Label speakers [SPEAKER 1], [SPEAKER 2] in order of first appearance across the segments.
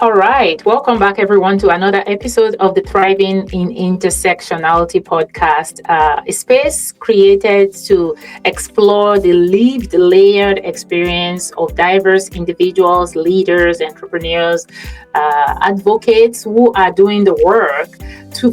[SPEAKER 1] All right. Welcome back, everyone, to another episode of the Thriving in Intersectionality podcast, a space created to explore the lived, layered experience of diverse individuals, leaders, entrepreneurs, advocates who are doing the work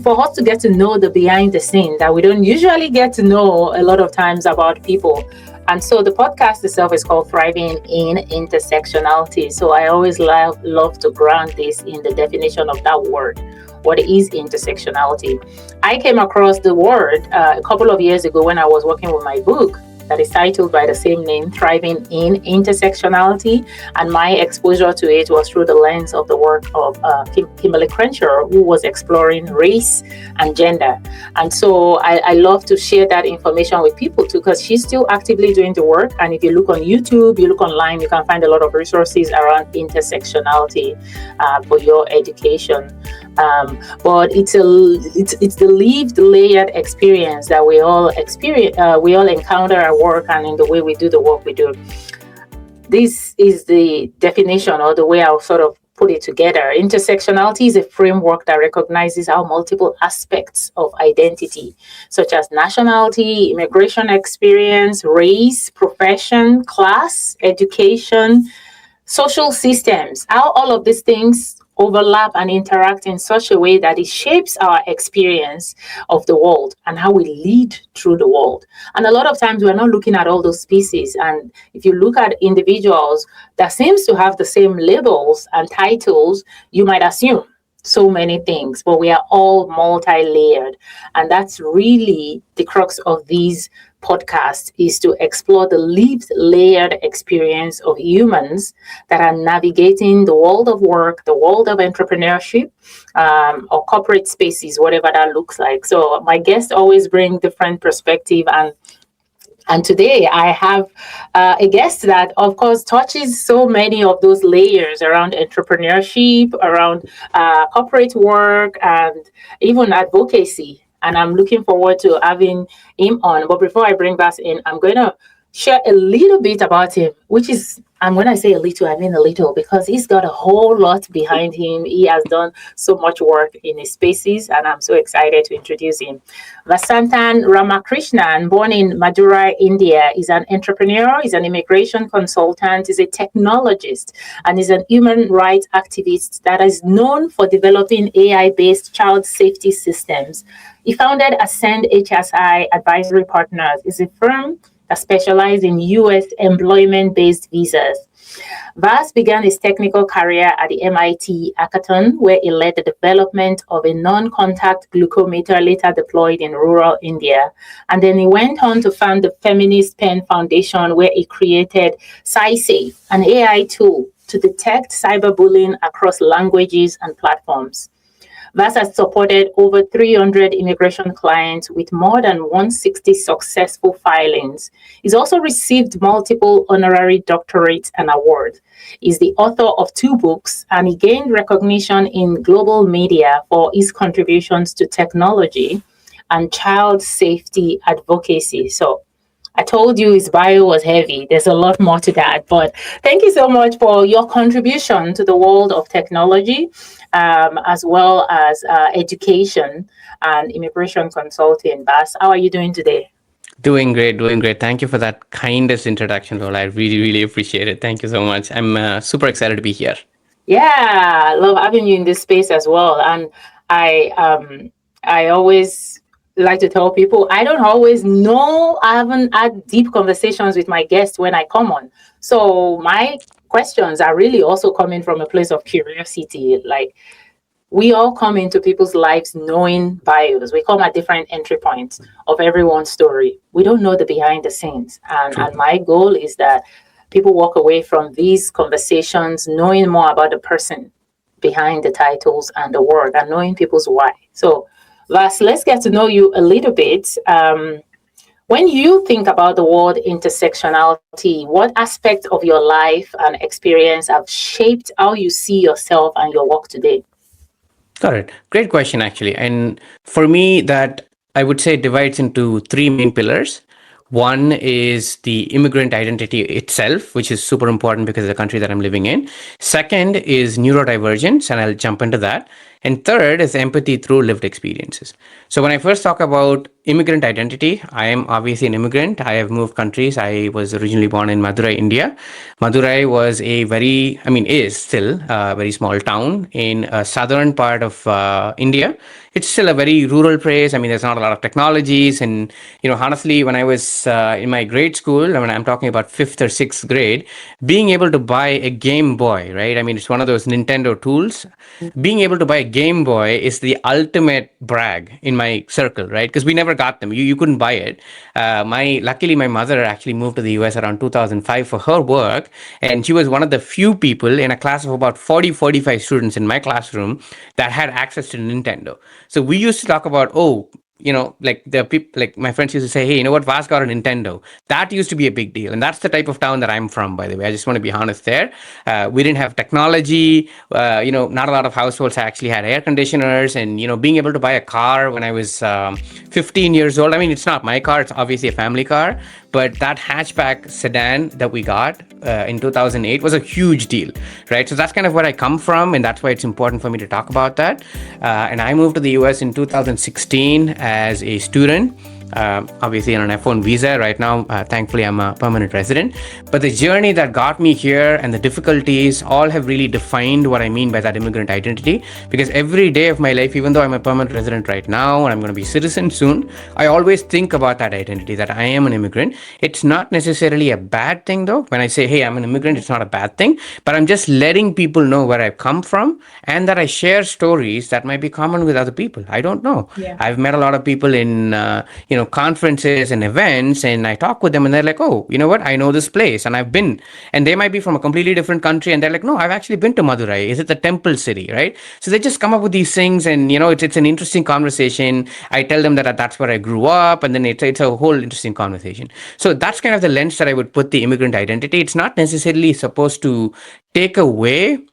[SPEAKER 1] for us to get to know the behind the scene that we don't usually get to know a lot of times about people. And so the podcast itself is called Thriving in Intersectionality. So I always love to ground this in the definition of that word. What is intersectionality? I came across the word a couple of years ago when I was working with my book that is titled by the same name, Thriving in Intersectionality. And my exposure to it was through the lens of the work of Kimberly Crenshaw, who was exploring race and gender. And so I love to share that information with people too, because she's still actively doing the work. And if you look on YouTube, you look online, you can find a lot of resources around intersectionality for your education. But it's the lived, layered experience that we all encounter at work and in the way we do the work we do. This is the definition, or the way I'll sort of put it together. Intersectionality is a framework that recognizes how multiple aspects of identity, such as nationality, immigration experience, race, profession, class, education, social systems, how all of these things overlap and interact in such a way that it shapes our experience of the world and how we lead through the world. And a lot of times we're not looking at all those pieces. And if you look at individuals that seems to have the same labels and titles, you might assume so many things, but we are all multi-layered. And that's really the crux of these podcasts, is to explore the lived, layered experience of humans that are navigating the world of work, the world of entrepreneurship, or corporate spaces, whatever that looks like. So my guests always bring different perspective, and today I have a guest that, of course, touches so many of those layers around entrepreneurship, around corporate work, and even advocacy. And I'm looking forward to having him on. But before I bring Vas in, I'm going to share a little bit about him, which is, and when I say a little, I mean a little, because he's got a whole lot behind him. He has done so much work in his spaces, and I'm so excited to introduce him. Vas Ramakrishnan, born in Madurai, India, is an entrepreneur, is an immigration consultant, is a technologist, and is an human rights activist that is known for developing AI-based child safety systems. He founded Ascend HSI Advisory Partners, is a firm that specializes in U.S. employment-based visas. Vas began his technical career at the MIT Hackathon, where he led the development of a non-contact glucometer later deployed in rural India. And then he went on to found the Feminist Pen Foundation, where he created SciSafe, an AI tool to detect cyberbullying across languages and platforms. Vas has supported over 300 immigration clients with more than 160 successful filings. He's also received multiple honorary doctorates and awards. He's the author of 2 books, and he gained recognition in global media for his contributions to technology and child safety advocacy. So I told you his bio was heavy. There's a lot more to that. But thank you so much for your contribution to the world of technology, as well as education and immigration consulting. Vas, how are you doing today?
[SPEAKER 2] Doing great, doing great. Thank you for that kindest introduction, Lola. I really, really appreciate it. Thank you so much. I'm super excited to be here.
[SPEAKER 1] Yeah, I love having you in this space as well. And I always like to tell people I don't always know. I haven't had deep conversations with my guests when I come on. So my questions are really also coming from a place of curiosity. Like, we all come into people's lives knowing bios. We come at different entry points of everyone's story. We don't know the behind the scenes. And my goal is that people walk away from these conversations knowing more about the person behind the titles and the work, and knowing people's why. So Vas, let's get to know you a little bit. When you think about the word intersectionality, what aspects of your life and experience have shaped how you see yourself and your work today?
[SPEAKER 2] Got it. Great question, actually. And for me, that I would say divides into 3 main pillars. One is the immigrant identity itself, which is super important because of the country that I'm living in. Second is neurodivergence, and I'll jump into that. And third is empathy through lived experiences. So when I first talk about immigrant identity, I am obviously an immigrant. I have moved countries. I was originally born in Madurai, India. Madurai was is still a very small town in a southern part of India. It's still a very rural place. I mean, there's not a lot of technologies. And, honestly, when I was in my grade school, I mean, I'm talking about fifth or sixth grade, being able to buy a Game Boy, right? I mean, it's one of those Nintendo tools. Being able to buy a Game Boy is the ultimate brag in my circle, right? Because we never got them. You couldn't buy it. Luckily, my mother actually moved to the US around 2005 for her work. And she was one of the few people in a class of about 45 students in my classroom that had access to Nintendo. So we used to talk about, like the people, like my friends used to say, hey, you know what, Vas got a Nintendo. That used to be a big deal. And that's the type of town that I'm from, by the way. I just want to be honest there. We didn't have technology. Not a lot of households actually had air conditioners. And, being able to buy a car when I was 15 years old. I mean, it's not my car. It's obviously a family car. But that hatchback sedan that we got in 2008 was a huge deal, right? So that's kind of where I come from, and that's why it's important for me to talk about that. And I moved to the US in 2016 as a student. Obviously on an F1 visa right now. Thankfully, I'm a permanent resident. But the journey that got me here and the difficulties all have really defined what I mean by that immigrant identity. Because every day of my life, even though I'm a permanent resident right now and I'm going to be citizen soon, I always think about that identity, that I am an immigrant. It's not necessarily a bad thing, though. When I say, hey, I'm an immigrant, it's not a bad thing. But I'm just letting people know where I've come from and that I share stories that might be common with other people. I don't know.
[SPEAKER 1] Yeah.
[SPEAKER 2] I've met a lot of people in, conferences and events, and I talk with them and they're like, oh, you know what, I know this place and I've been, and they might be from a completely different country and they're like, no, I've actually been to Madurai. Is it the temple city, right? So they just come up with these things, and it's an interesting conversation. I tell them that that's where I grew up, and then it's a whole interesting conversation. So that's kind of the lens that I would put the immigrant identity. It's not necessarily supposed to take away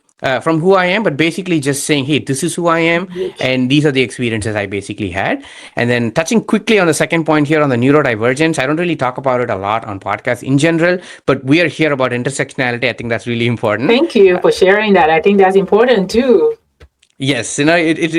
[SPEAKER 2] from who I am, but basically just saying, hey, this is who I am, and these are the experiences I basically had. And then touching quickly on the second point here on the neurodivergence, I don't really talk about it a lot on podcasts in general, but we are here about intersectionality. I think that's really important.
[SPEAKER 1] Thank you for sharing that. I think that's important too.
[SPEAKER 2] Yes, it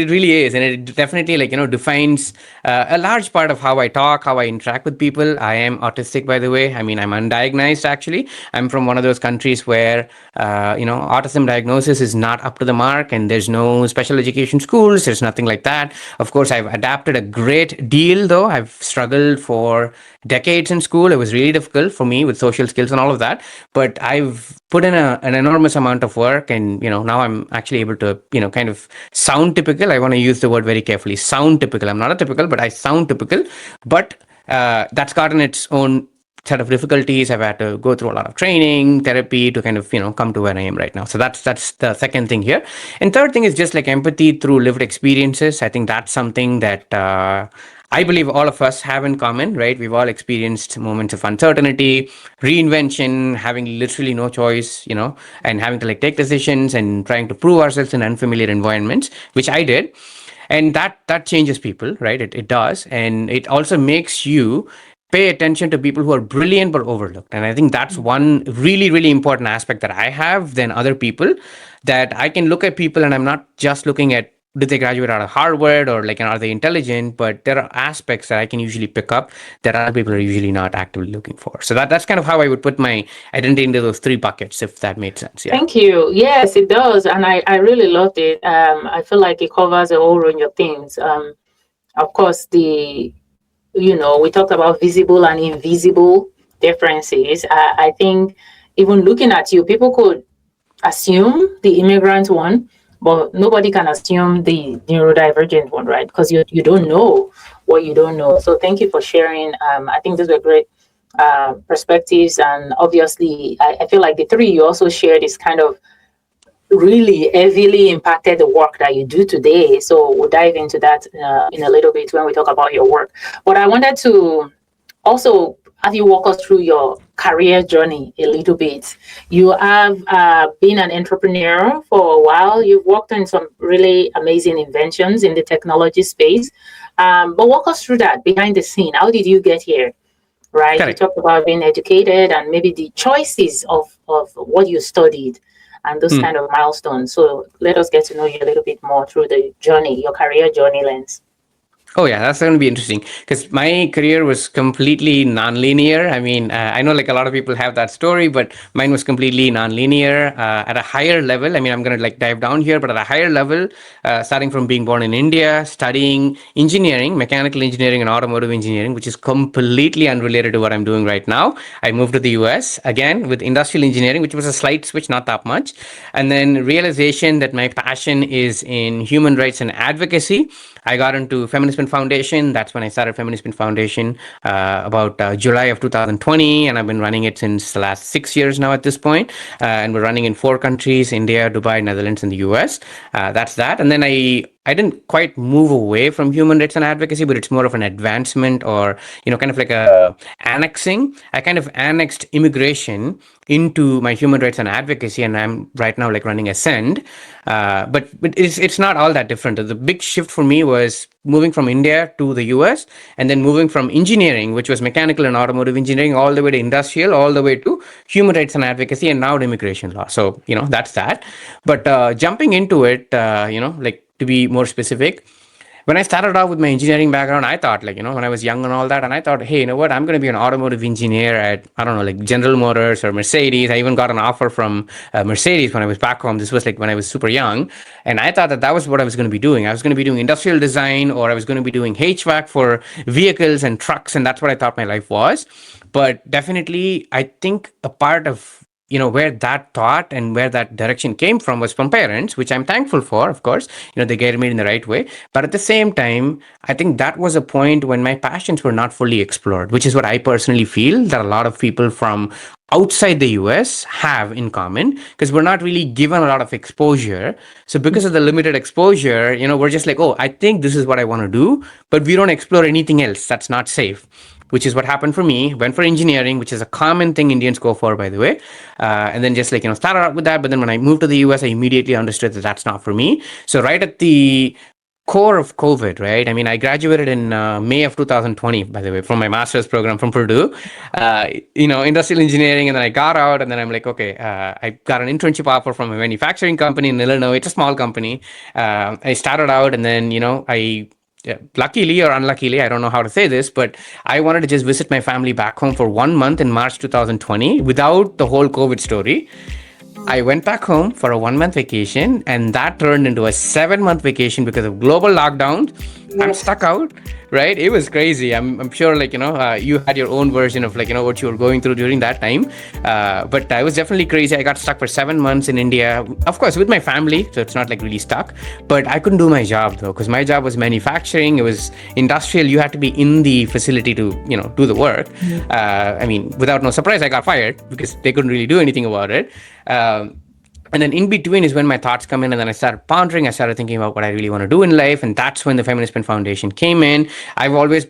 [SPEAKER 2] really is, and it definitely defines a large part of how I talk, how I interact with people. I am autistic, by the way. I mean, I'm undiagnosed actually. I'm from one of those countries where autism diagnosis is not up to the mark, and there's no special education schools. There's nothing like that. Of course, I've adapted a great deal, though. I've struggled for decades in school. It was really difficult for me with social skills and all of that, but I've put in an enormous amount of work, and now I'm actually able to kind of sound typical. I want to use the word very carefully. Sound typical. I'm not a typical, but I sound typical. But that's gotten its own set of difficulties. I've had to go through a lot of training, therapy to kind of come to where I am right now. So that's the second thing here. And third thing is just like empathy through lived experiences. I think that's something that I believe all of us have in common, right? We've all experienced moments of uncertainty, reinvention, having literally no choice, and having to take decisions and trying to prove ourselves in unfamiliar environments, which I did. And that changes people, right? It does. And it also makes you pay attention to people who are brilliant but overlooked. And I think that's one really, really important aspect that I have than other people, that I can look at people and I'm not just looking at did they graduate out of Harvard or are they intelligent, but there are aspects that I can usually pick up that other people are usually not actively looking for. So that's kind of how I would put my identity into those three buckets, if that made sense. Yeah.
[SPEAKER 1] Thank you. Yes, it does. And I really loved it. I feel like it covers a whole range of things. Of course, we talked about visible and invisible differences. I think even looking at you, people could assume the immigrant one, but nobody can assume the neurodivergent one, right? Because you don't know what you don't know. So thank you for sharing. I think these were great perspectives. And obviously, I feel like the three you also shared is kind of really heavily impacted the work that you do today. So we'll dive into that in a little bit when we talk about your work. But I wanted to also have you walk us through your career journey a little bit. You have been an entrepreneur for a while. You've worked on some really amazing inventions in the technology space. But walk us through that behind the scene. How did you get here? right? You
[SPEAKER 2] Correct.
[SPEAKER 1] talked about being educated and maybe the choices of what you studied and those
[SPEAKER 2] Hmm.
[SPEAKER 1] kind of milestones. So let us get to know you a little bit more through the journey, your career journey lens.
[SPEAKER 2] Oh yeah, that's going to be interesting because my career was completely non-linear. I mean, I know like a lot of people have that story, but mine was completely non-linear at a higher level. I mean, I'm going to like dive down here, but at a higher level, starting from being born in India, studying engineering, mechanical engineering, and automotive engineering, which is completely unrelated to what I'm doing right now. I moved to the US again with industrial engineering, which was a slight switch, not that much, and then realization that my passion is in human rights and advocacy. I got into Feminist Foundation. That's when I started Feminist Foundation about July of 2020, and I've been running it since the last 6 years now at this point. And we're running in 4 countries: India, Dubai, Netherlands, and the US. That's that. And then I didn't quite move away from human rights and advocacy, but it's more of an advancement or, kind of like a annexing. I kind of annexed immigration into my human rights and advocacy, and I'm right now like running Ascend. But it's not all that different. The big shift for me was moving from India to the US, and then moving from engineering, which was mechanical and automotive engineering, all the way to industrial, all the way to human rights and advocacy, and now to immigration law. So that's that. But jumping into it, like to be more specific, when I started off with my engineering background, I thought, like, when I was young and all that, and I thought, hey, you know what, I'm going to be an automotive engineer at, I don't know, like General Motors or Mercedes. I even got an offer from Mercedes when I was back home. This was like when I was super young. And I thought that that was what I was going to be doing. I was going to be doing industrial design, or I was going to be doing HVAC for vehicles and trucks. And that's what I thought my life was. But definitely, I think a part of where that thought and where that direction came from was from parents, which I'm thankful for, of course. They guided me in the right way. But at the same time, I think that was a point when my passions were not fully explored, which is what I personally feel that a lot of people from outside the US have in common, because we're not really given a lot of exposure. So because of the limited exposure, we're just like, oh, I think this is what I want to do, but we don't explore anything else that's not safe, which is what happened for me. Went for engineering, which is a common thing Indians go for, by the way. And then just like, started out with that. But then when I moved to the US, I immediately understood that that's not for me. So right at the core of COVID, right? I mean, I graduated in May of 2020, by the way, from my master's program from Purdue, industrial engineering. And then I got out, and then I'm like, okay, I got an internship offer from a manufacturing company in Illinois. It's a small company. I started out, and then, luckily or unluckily, I don't know how to say this, but I wanted to just visit my family back home for 1 month in March 2020 without the whole COVID story. I went back home for a 1 month vacation, and that turned into a 7 month vacation because of global lockdowns. I'm
[SPEAKER 1] Yes.
[SPEAKER 2] stuck out, right? It was crazy. I'm sure, like, you had your own version of, like, what you were going through during that time. But I was definitely crazy. I got stuck for 7 months in India, of course, with my family. So it's not like really stuck. But I couldn't do my job, though, because my job was manufacturing. It was industrial. You had to be in the facility to, do the work. I mean, without no surprise, I got fired because they couldn't really do anything about it. And then in between is when my thoughts come in, and then I started pondering. I started thinking about what I really want to do in life, and that's when the Feminist Foundation came in. I've always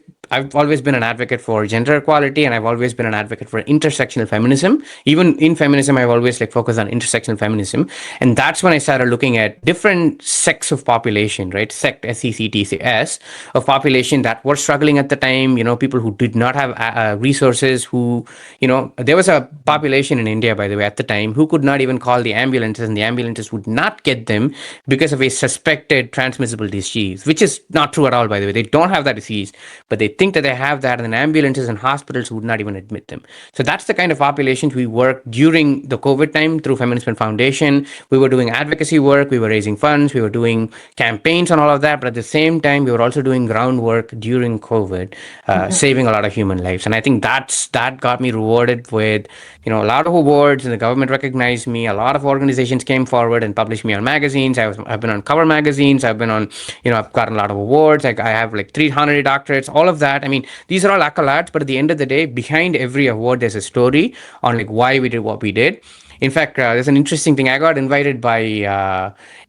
[SPEAKER 2] been an advocate for gender equality, and I've always been an advocate for intersectional feminism. Even in feminism, I've always like focused on intersectional feminism, and that's when I started looking at different sects of population, right? Sect, SECTS, of population that were struggling at the time. People who did not have resources. Who, there was a population in India, by the way, at the time, who could not even call the ambulances, and the ambulances would not get them because of a suspected transmissible disease, which is not true at all, by the way. They don't have that disease, but they think that they have that, and then ambulances and hospitals would not even admit them. So that's the kind of populations we worked during the COVID time through Feminist Foundation. We were doing advocacy work, we were raising funds, we were doing campaigns on all of that, but at the same time, we were also doing groundwork during COVID, saving a lot of human lives. And I think that got me rewarded with, a lot of awards, and the government recognized me. A lot of organizations came forward and published me on magazines. I've been on cover magazines. I've been on, I've gotten a lot of awards. I have like 300 doctorates, all of that. I mean, these are all accolades, but at the end of the day, behind every award, there's a story on like why we did what we did. In fact, there's an interesting thing. I got invited by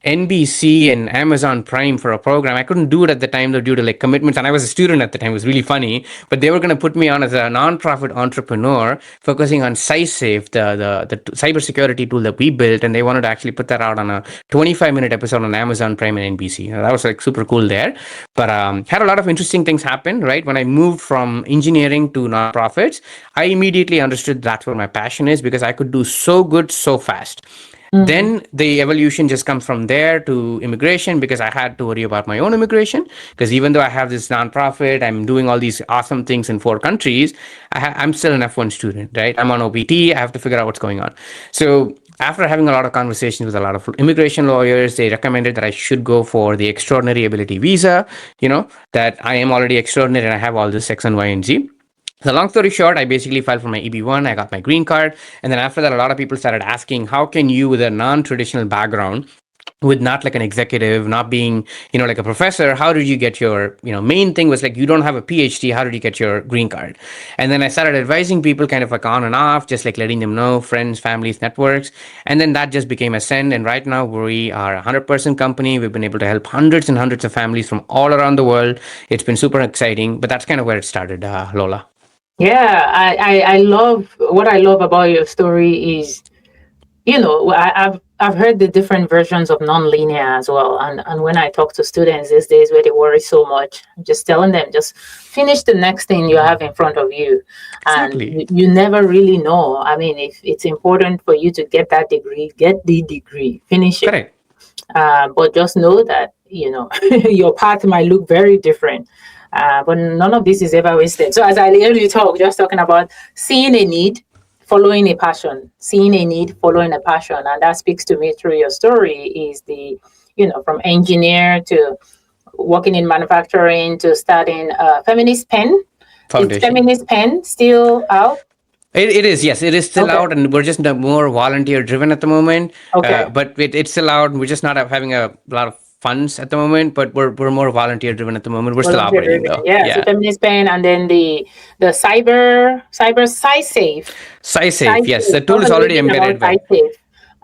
[SPEAKER 2] NBC and Amazon Prime for a program. I couldn't do it at the time though, due to like commitments, and I was a student at the time. It was really funny, but they were going to put me on as a non-profit entrepreneur focusing on SciSafe, the cybersecurity tool that we built, and they wanted to actually put that out on a 25-minute episode on Amazon Prime and NBC. That was like super cool there. But had a lot of interesting things happen, right? When I moved from engineering to nonprofits, I immediately understood that's where my passion is, because I could do so good so fast. Then the evolution just comes from there to immigration, because I had to worry about my own immigration. Because even though I have this nonprofit, I'm doing all these awesome things in 4 countries, I'm still an F1 student, right? I'm on OPT. I have to figure out what's going on. So after having a lot of conversations with a lot of immigration lawyers, they recommended that I should go for the extraordinary ability visa, that I am already extraordinary and I have all this X and Y and Z. So long story short, I basically filed for my EB1, I got my green card, and then after that, a lot of people started asking, how can you, with a non-traditional background, with not like an executive, not being, like a professor, how did you get your, main thing was like, you don't have a PhD, how did you get your green card? And then I started advising people kind of like on and off, just like letting them know, friends, families, networks. And then that just became Ascend. And right now we are a 100% company. We've been able to help hundreds and hundreds of families from all around the world. It's been super exciting, but that's kind of where it started, Lola.
[SPEAKER 1] Yeah, I love what I love about your story is, I've heard the different versions of nonlinear as well. And when I talk to students these days where they worry so much, I'm just telling them, just finish the next thing you have in front of you.
[SPEAKER 2] Exactly.
[SPEAKER 1] And you never really know. I mean, if it's important for you to get that degree, get the degree, finish it.
[SPEAKER 2] Correct.
[SPEAKER 1] But just know that, your path might look very different. But none of this is ever wasted. So as I earlier talking about seeing a need, following a passion, seeing a need, following a passion. And that speaks to me through your story is from engineer to working in manufacturing to starting Feminist Pen. Is
[SPEAKER 2] Foundation.
[SPEAKER 1] Feminist Pen still out?
[SPEAKER 2] It is, yes, it is still out, and we're just more volunteer driven at the moment.
[SPEAKER 1] Okay.
[SPEAKER 2] But it's still out. We're just not having a lot of funds at the moment, but we're more volunteer driven at the moment. We're still operating though.
[SPEAKER 1] Yeah. So Feminist Pen, and then the cyber SciSafe.
[SPEAKER 2] SciSafe, yes, the tool is already embedded.
[SPEAKER 1] SciSafe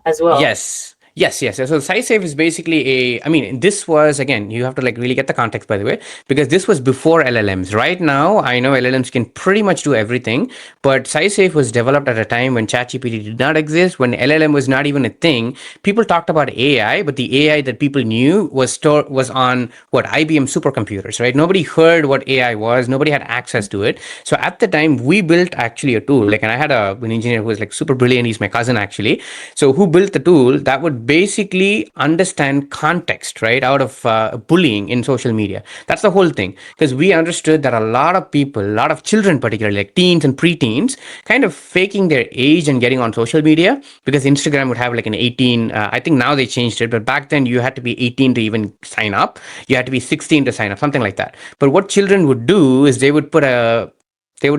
[SPEAKER 1] as well.
[SPEAKER 2] Yes. So SciSafe is basically this was, again, you have to like really get the context, by the way, because this was before LLMs. Right now, I know LLMs can pretty much do everything, but SciSafe was developed at a time when ChatGPT did not exist, when LLM was not even a thing. People talked about AI, but the AI that people knew was on IBM supercomputers, right? Nobody heard what AI was. Nobody had access to it. So at the time, we built actually a tool. And I had an engineer who was like super brilliant. He's my cousin actually. So who built the tool that would basically understand context, right, out of bullying in social media. That's the whole thing, because we understood that a lot of people, a lot of children, particularly like teens and preteens, kind of faking their age and getting on social media, because Instagram would have like an 18, I think now they changed it, but back then you had to be 18 to even sign up. You had to be 16 to sign up, something like that. But what children would do is they would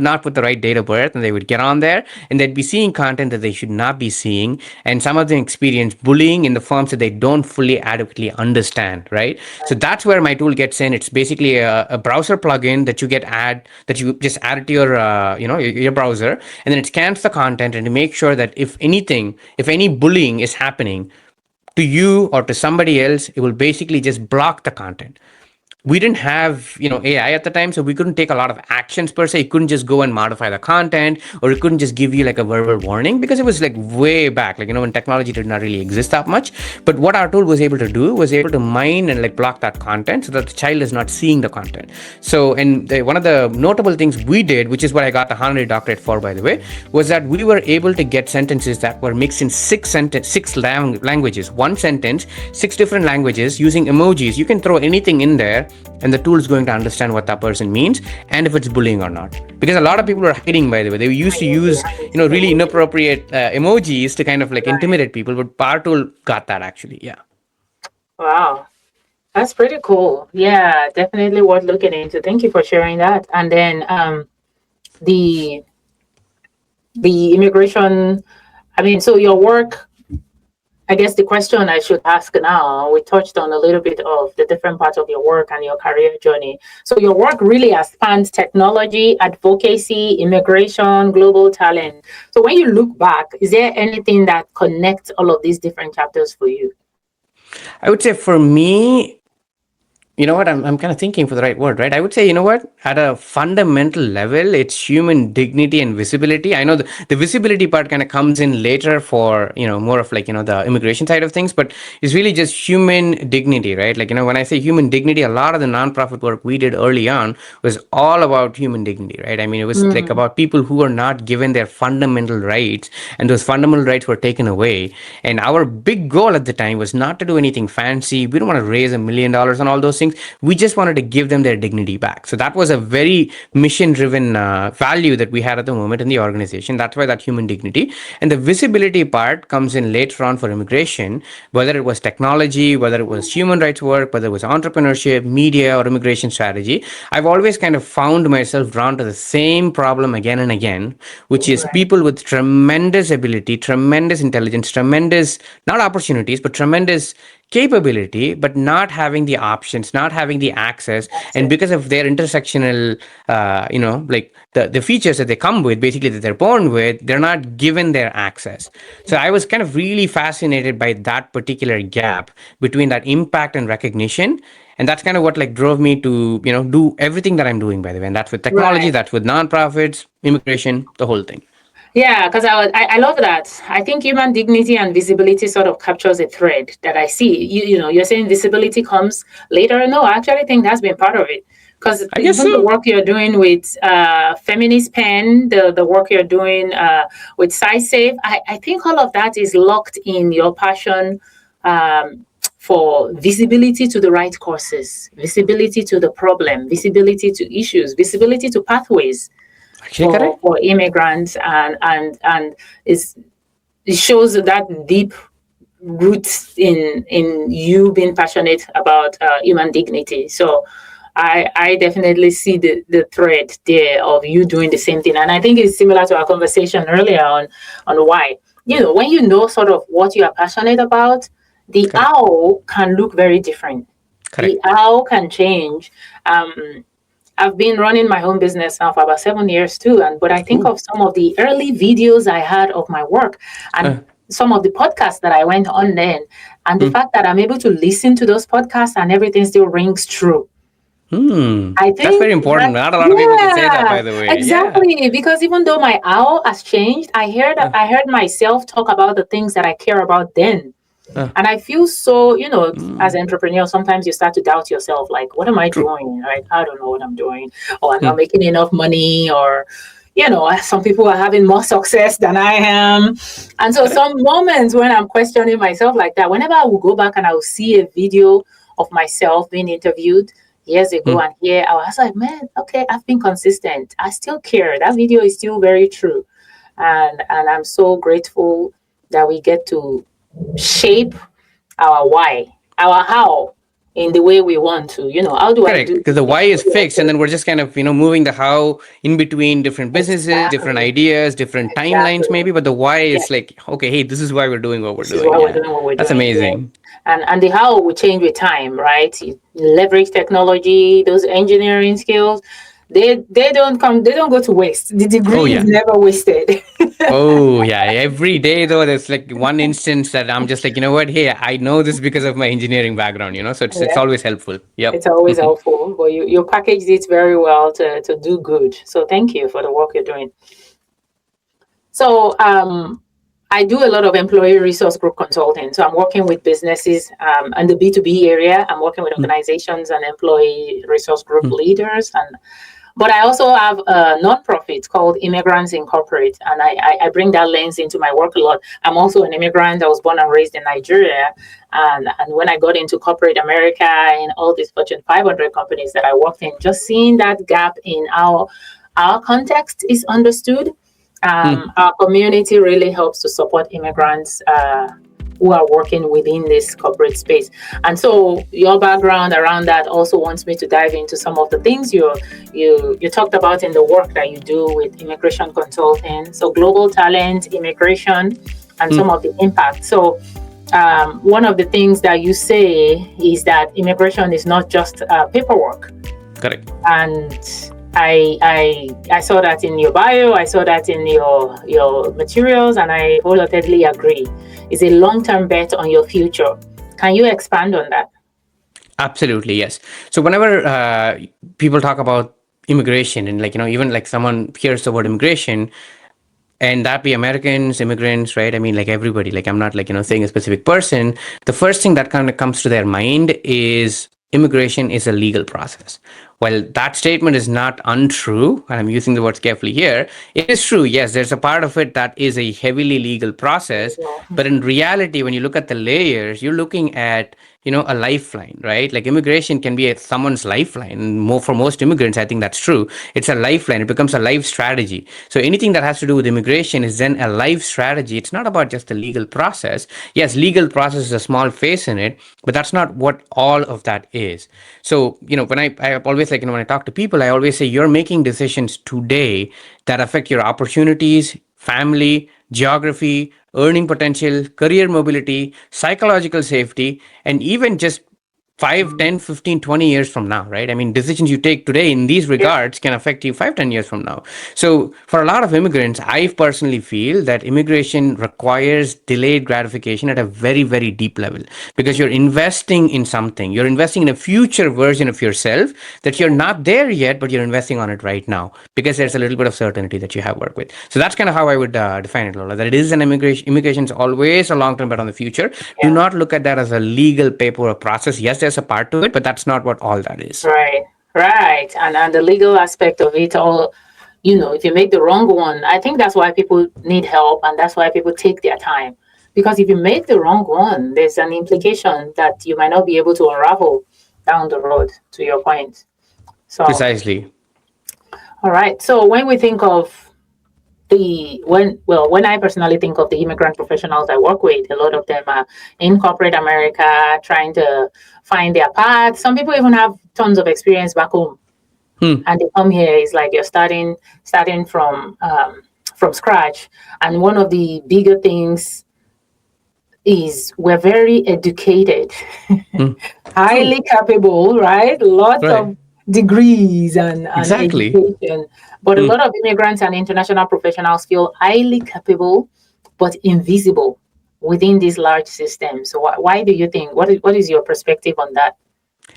[SPEAKER 2] not put the right date of birth, and they would get on there and they'd be seeing content that they should not be seeing. And some of them experience bullying in the forms that they don't fully adequately understand, right? So that's where my tool gets in. It's basically a browser plugin that you just add it to your browser, and then it scans the content and to make sure that if any bullying is happening to you or to somebody else, it will basically just block the content. We didn't have AI at the time, so we couldn't take a lot of actions per se. You couldn't just go and modify the content, or it couldn't just give you like a verbal warning, because it was like way back, when technology did not really exist that much. But what our tool was able to do was able to mine and like block that content so that the child is not seeing the content. So, and one of the notable things we did, which is what I got the honorary doctorate for, by the way, was that we were able to get sentences that were mixed in six languages. One sentence, 6 different languages using emojis. You can throw anything in there, and the tool is going to understand what that person means and if it's bullying or not. Because a lot of people are hiding, by the way. They used to use, really inappropriate emojis to kind of like intimidate people, but our tool got that actually. Yeah.
[SPEAKER 1] Wow. That's pretty cool. Yeah, definitely worth looking into. Thank you for sharing that. And then the immigration, so your work, I guess the question I should ask now, we touched on a little bit of the different parts of your work and your career journey. So your work really has spanned technology, advocacy, immigration, global talent. So when you look back, is there anything that connects all of these different chapters for you?
[SPEAKER 2] I would say for me, you know what, I'm kind of thinking for the right word, right? I would say, you know what, at a fundamental level, it's human dignity and visibility. I know the visibility part kind of comes in later for, more of like, the immigration side of things, but it's really just human dignity, right? Like, when I say human dignity, a lot of the nonprofit work we did early on was all about human dignity, right? I mean, it was like about people who were not given their fundamental rights, and those fundamental rights were taken away. And our big goal at the time was not to do anything fancy. We don't want to raise $1 million on all those things. We just wanted to give them their dignity back. So that was a very mission driven value that we had at the moment in the organization. That's why that human dignity. And the visibility part comes in later on for immigration, whether it was technology, whether it was human rights work, whether it was entrepreneurship, media, or immigration strategy. I've always kind of found myself drawn to the same problem again and again, which is
[SPEAKER 1] Right.
[SPEAKER 2] people with tremendous ability, tremendous intelligence, tremendous, not opportunities, but tremendous capability, but not having the options, not having the access.
[SPEAKER 1] That's
[SPEAKER 2] And
[SPEAKER 1] it.
[SPEAKER 2] because of their intersectional, like the features that they come with, basically that they're born with, they're not given their access. So I was kind of really fascinated by that particular gap between that impact and recognition. And that's kind of what like drove me to, do everything that I'm doing, by the way. And that's with technology,
[SPEAKER 1] Right.
[SPEAKER 2] that's with nonprofits, immigration, the whole thing.
[SPEAKER 1] Yeah, because I love that. I think human dignity and visibility sort of captures a thread that I see. You're saying visibility comes later. No, I actually think that's been part of it. Because
[SPEAKER 2] I guess
[SPEAKER 1] even the
[SPEAKER 2] so.
[SPEAKER 1] work you're doing with Feminist Pen, the work you're doing with SciSafe, I think all of that is locked in your passion for visibility to the right causes, visibility to the problem, visibility to issues, visibility to pathways
[SPEAKER 2] Actually,
[SPEAKER 1] for
[SPEAKER 2] correct?
[SPEAKER 1] immigrants, and it shows that deep roots in you being passionate about human dignity. So I definitely see the thread there of you doing the same thing, and I think it's similar to our conversation earlier on why, when you know sort of what you are passionate about, the
[SPEAKER 2] Correct.
[SPEAKER 1] how can look very different. The
[SPEAKER 2] Correct.
[SPEAKER 1] how can change. I've been running my own business now for about 7 years too. But I think
[SPEAKER 2] Ooh.
[SPEAKER 1] of some of the early videos I had of my work and
[SPEAKER 2] Uh,
[SPEAKER 1] some of the podcasts that I went on then, and the
[SPEAKER 2] hmm.
[SPEAKER 1] fact that I'm able to listen to those podcasts and everything still rings true. I
[SPEAKER 2] That's
[SPEAKER 1] think
[SPEAKER 2] very important.
[SPEAKER 1] that,
[SPEAKER 2] Not a lot of people can say that, by
[SPEAKER 1] yeah,
[SPEAKER 2] the way. Yeah.
[SPEAKER 1] exactly. Because even though my owl has changed,
[SPEAKER 2] Uh,
[SPEAKER 1] I heard myself talk about the things that I care about then.
[SPEAKER 2] uh,
[SPEAKER 1] And I feel so, as
[SPEAKER 2] mm,
[SPEAKER 1] an entrepreneur, sometimes you start to doubt yourself, like, what am I
[SPEAKER 2] true.
[SPEAKER 1] doing? Right? I don't know what I'm doing. Or I'm not
[SPEAKER 2] Mm,
[SPEAKER 1] making enough money. Or, some people are having more success than I am. And so
[SPEAKER 2] correct.
[SPEAKER 1] some moments when I'm questioning myself like that, whenever I will go back and I will see a video of myself being interviewed years ago,
[SPEAKER 2] Mm,
[SPEAKER 1] and here I was like, man, okay, I've been consistent. I still care. That video is still very true. And I'm so grateful that we get to shape our why, our how in the way we want to. How do I
[SPEAKER 2] correct.
[SPEAKER 1] do
[SPEAKER 2] Because
[SPEAKER 1] this
[SPEAKER 2] the
[SPEAKER 1] thing?
[SPEAKER 2] why
[SPEAKER 1] How
[SPEAKER 2] is
[SPEAKER 1] do I
[SPEAKER 2] fixed, and
[SPEAKER 1] say
[SPEAKER 2] then we're just kind of, moving the how in between different businesses, different
[SPEAKER 1] exactly,
[SPEAKER 2] ideas, different timelines,
[SPEAKER 1] exactly.
[SPEAKER 2] maybe. But the why
[SPEAKER 1] Yeah,
[SPEAKER 2] is like, okay, hey, this is why we're doing what we're
[SPEAKER 1] this is
[SPEAKER 2] doing.
[SPEAKER 1] why we're
[SPEAKER 2] Yeah.
[SPEAKER 1] doing what we're
[SPEAKER 2] That's
[SPEAKER 1] doing. Yeah.
[SPEAKER 2] amazing.
[SPEAKER 1] And the how will change with time, right? You leverage technology, those engineering skills. They don't go to waste. The
[SPEAKER 2] Oh,
[SPEAKER 1] degree is
[SPEAKER 2] yeah.
[SPEAKER 1] never wasted.
[SPEAKER 2] Oh, yeah. Every day, though, there's like one instance that I'm just like, you know what? Hey, I know this because of my engineering background, So it's
[SPEAKER 1] Yeah.
[SPEAKER 2] always helpful. Yep.
[SPEAKER 1] It's always helpful, but you packaged it very well to do good. So thank you for the work you're doing. So I do a lot of employee resource group consulting. So I'm working with businesses in the B2B area. I'm working with
[SPEAKER 2] Mm,
[SPEAKER 1] organizations and employee resource group
[SPEAKER 2] mm,
[SPEAKER 1] leaders. But I also have a nonprofit called Immigrants Incorporate, and I bring that lens into my work a lot. I'm also an immigrant. I was born and raised in Nigeria. And when I got into corporate America and all these Fortune 500 companies that I worked in, just seeing that gap in our context is understood.
[SPEAKER 2] mm,
[SPEAKER 1] Our community really helps to support immigrants who are working within this corporate space. And so your background around that also wants me to dive into some of the things you talked about in the work that you do with immigration consulting. So global talent, immigration, and some
[SPEAKER 2] mm,
[SPEAKER 1] of the impact. So one of the things that you say is that immigration is not just paperwork.
[SPEAKER 2] Correct.
[SPEAKER 1] And I saw that in your bio, I saw that in your materials, and I wholeheartedly agree. It's a long-term bet on your future. Can you expand on that?
[SPEAKER 2] Absolutely, yes. So whenever people talk about immigration, and even like someone hears the word immigration, and that be Americans, immigrants, right? I mean, like everybody, like I'm not like saying a specific person. The first thing that kind of comes to their mind is immigration is a legal process. Well, that statement is not untrue, and I'm using the words carefully here. It is true, yes, there's a part of it that is a heavily legal process. But in reality, when you look at the layers, you're looking at a lifeline, right? Like immigration can be someone's lifeline. More for most immigrants, I think that's true. It's a lifeline. It becomes a life strategy. So anything that has to do with immigration is then a life strategy. It's not about just the legal process. Yes, legal process is a small face in it, but that's not what all of that is. So when I always when I talk to people, I always say you're making decisions today that affect your opportunities, family, geography, earning potential, career mobility, psychological safety, and even just 5, 10, 15, 20 years from now, right? I mean, decisions you take today in these
[SPEAKER 1] Yeah.
[SPEAKER 2] regards can affect you 5, 10 years from now. So for a lot of immigrants, I personally feel that immigration requires delayed gratification at a very, very deep level, because you're investing in something. You're investing in a future version of yourself that you're not there yet, but you're investing on it right now because there's a little bit of certainty that you have work with. So that's kind of how I would define it, Lola, that it is an immigration is always a long-term bet on the future. Do
[SPEAKER 1] Yeah.
[SPEAKER 2] not look at that as a legal paper or process. Yes, there's a part to it, but that's not what all that is.
[SPEAKER 1] Right, right. And the legal aspect of it all, if you make the wrong one, I think that's why people need help, and that's why people take their time. Because if you make the wrong one, there's an implication that you might not be able to unravel down the road, to your point. So,
[SPEAKER 2] Precisely.
[SPEAKER 1] all right. So when we think of when I personally think of the immigrant professionals I work with, a lot of them are in corporate America trying to find their path. Some people even have tons of experience back home, and they come here. It's like you're starting from scratch. And one of the bigger things is we're very educated, highly
[SPEAKER 2] True.
[SPEAKER 1] capable, right? Lots
[SPEAKER 2] Right.
[SPEAKER 1] of degrees and
[SPEAKER 2] Exactly.
[SPEAKER 1] education. But a lot of immigrants and international professionals feel highly capable, but invisible within these large systems. So why do you think, what is your perspective on that?